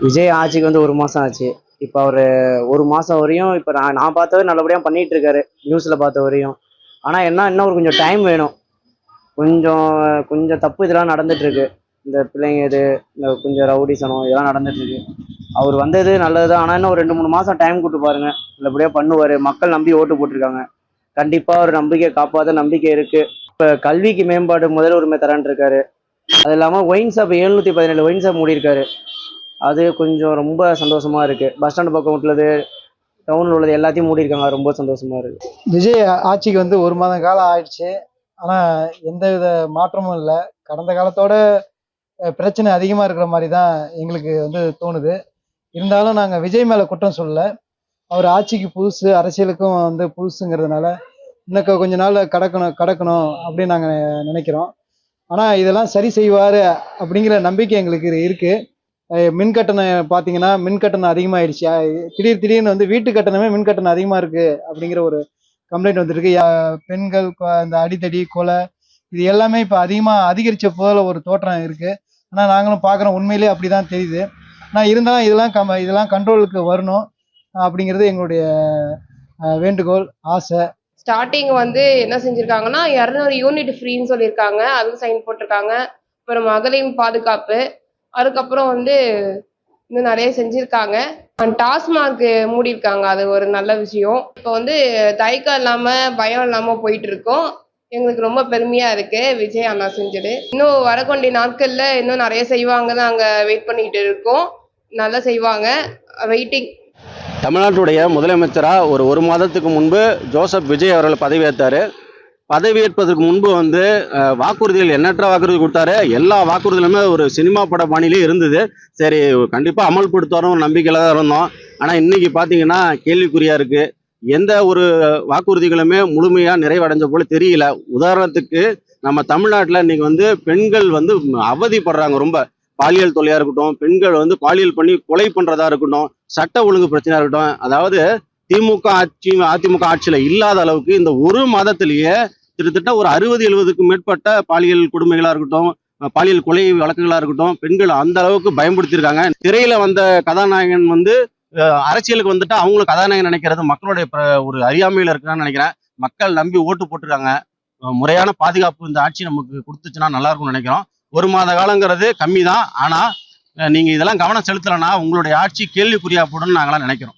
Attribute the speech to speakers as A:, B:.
A: விஜய் ஆட்சிக்கு வந்து 1 மாசம் ஆச்சு. இப்போ அவரு 1 மாசம் வரையும் இப்போ நான் பார்த்தவரை நல்லபடியா பண்ணிட்டு இருக்காரு. நியூஸ்ல பார்த்த வரையும். ஆனா என்ன இன்னும் ஒரு கொஞ்சம் டைம் வேணும். கொஞ்சம் கொஞ்சம் தப்பு இதெல்லாம் நடந்துட்டு இருக்கு. இந்த பிள்ளைங்க இந்த கொஞ்சம் ரவுடிசனம் இதெல்லாம் நடந்துட்டு இருக்கு. அவர் வந்தது நல்லதுதான். ஆனா இன்னும் ஒரு 2, 3 மாசம் டைம் கொடுத்து பாருங்க. நல்லபடியா பண்ணுவாரு. மக்கள் நம்பி ஓட்டு போட்டிருக்காங்க. கண்டிப்பா ஒரு நம்பிக்கை காப்பாத்த நம்பிக்கை இருக்கு. இப்ப கல்விக்கு மேம்பாடு முதல் உரிமை தரேன் இருக்காரு. அது இல்லாம ஒயின் ஷாப் 717 ஒயின் ஷாப் மூடி இருக்காரு. அது கொஞ்சம் ரொம்ப சந்தோஷமா இருக்கு. பஸ் ஸ்டாண்ட் பக்கம் உள்ளது, டவுன்ல உள்ளது எல்லாத்தையும் மூடி இருக்காங்க. ரொம்ப சந்தோஷமா இருக்கு.
B: விஜய் ஆட்சிக்கு வந்து 1 மாதம் காலம் ஆயிடுச்சு. ஆனா எந்தவித மாற்றமும் இல்லை. கடந்த காலத்தோட பிரச்சனை அதிகமா இருக்கிற மாதிரி தான் எங்களுக்கு வந்து தோணுது. இருந்தாலும் நாங்க விஜய் மேல குற்றம் சொல்லல. அவர் ஆட்சிக்கு புதுசு, அரசியலுக்கும் வந்து புதுசுங்கிறதுனால இன்னும் கொஞ்ச நாள் கடக்கணும் அப்படின்னு நாங்க நினைக்கிறோம். ஆனா இதெல்லாம் சரி செய்வாரு அப்படிங்கிற நம்பிக்கை எங்களுக்கு இருக்கு. மின் கட்டணம் பார்த்தீங்கன்னா, மின் கட்டணம் அதிகமாயிடுச்சு. திடீர்னு வந்து வீட்டு கட்டணமே மின் கட்டணம் அதிகமா இருக்கு அப்படிங்கிற ஒரு கம்ப்ளைண்ட் வந்திருக்கு. பெண்கள் இந்த அடிதடி, கொலை இது எல்லாமே இப்போ அதிகரிச்ச போல ஒரு தோற்றம் இருக்கு. ஆனா நாங்களும் பார்க்குறோம், உண்மையிலேயே அப்படிதான் தெரியுது. ஆனா இருந்தாலும் இதெல்லாம் கண்ட்ரோலுக்கு வரணும் அப்படிங்கிறது எங்களுடைய வேண்டுகோள், ஆசை.
C: ஸ்டார்டிங் வந்து என்ன செஞ்சிருக்காங்கன்னா 200 யூனிட் ஃப்ரீன்னு சொல்லியிருக்காங்க. அதுவும் சைன் போட்டிருக்காங்க. அப்புறம் மகளிர் பாதுகாப்பு, அதுக்கப்புறம் வந்து இன்னும் நிறைய செஞ்சிருக்காங்க. டாஸ்மாக் மூடியிருக்காங்க. அது ஒரு நல்ல விஷயம். இப்போ வந்து தயக்கம் இல்லாம பயம் இல்லாம போயிட்டு இருக்கோம். எங்களுக்கு ரொம்ப பெருமையா இருக்கு விஜய் அண்ணா செஞ்சது. இன்னும் வரக்கூடிய நாட்கள்ல இன்னும் நிறைய செய்வாங்க. நாங்க வெயிட் பண்ணிட்டு இருக்கோம். நல்லா செய்வாங்க. வெயிட்டிங்.
D: தமிழ்நாட்டுடைய முதலமைச்சரா ஒரு மாதத்துக்கு முன்பு ஜோசப் விஜய் அவர்கள் பதவியேற்றாரு. பதவியேற்பதற்கு முன்பு வந்து வாக்குறுதிகள் எண்ணற்ற வாக்குறுதி கொடுத்தாரு. எல்லா வாக்குறுதிகளுமே ஒரு சினிமா பட பாணியிலே இருந்தது. சரி, கண்டிப்பா அமல்படுத்துவாரும் ஒரு நம்பிக்கையில தான் இருந்தோம். ஆனா இன்னைக்கு பாத்தீங்கன்னா கேள்விக்குறியா இருக்கு. எந்த ஒரு வாக்குறுதிகளுமே முழுமையா நிறைவடைஞ்ச போல தெரியல. உதாரணத்துக்கு நம்ம தமிழ்நாட்டுல இன்னைக்கு வந்து பெண்கள் வந்து அவதிப்படுறாங்க. ரொம்ப பாலியல் தொல்லையா இருக்கட்டும், பெண்கள் வந்து பாலியல் பண்ணி கொலை பண்றதா இருக்கட்டும், சட்ட ஒழுங்கு பிரச்சனையா இருக்கட்டும், அதாவது திமுக ஆட்சி அதிமுக ஆட்சியில இல்லாத அளவுக்கு இந்த 1 மாதத்திலேயே கிட்டத்தட்ட ஒரு 60-70க்கும் மேற்பட்ட பாலியல் கொடுமைகளா இருக்கட்டும், பாலியல் கொலை வழக்குகளா இருக்கட்டும், பெண்கள் அந்த அளவுக்கு பயன்படுத்தியிருக்காங்க. திரையில வந்த கதாநாயகன் வந்து அரசியலுக்கு வந்துட்டு அவங்களும் கதாநாயகன் நினைக்கிறது மக்களுடைய ஒரு அறியாமையில இருக்கான்னு நினைக்கிறேன். மக்கள் நம்பி ஓட்டு போட்டிருக்காங்க. முறையான பாதுகாப்பு இந்த ஆட்சி நமக்கு கொடுத்துச்சுன்னா நல்லா இருக்கும்னு நினைக்கிறோம். 1 மாத காலங்கிறது கம்மி தான். ஆனா நீங்க இதெல்லாம் கவனம் செலுத்தலைன்னா உங்களுடைய ஆட்சி கேள்விக்குறியா போடுன்னு நாங்களாம் நினைக்கிறோம்.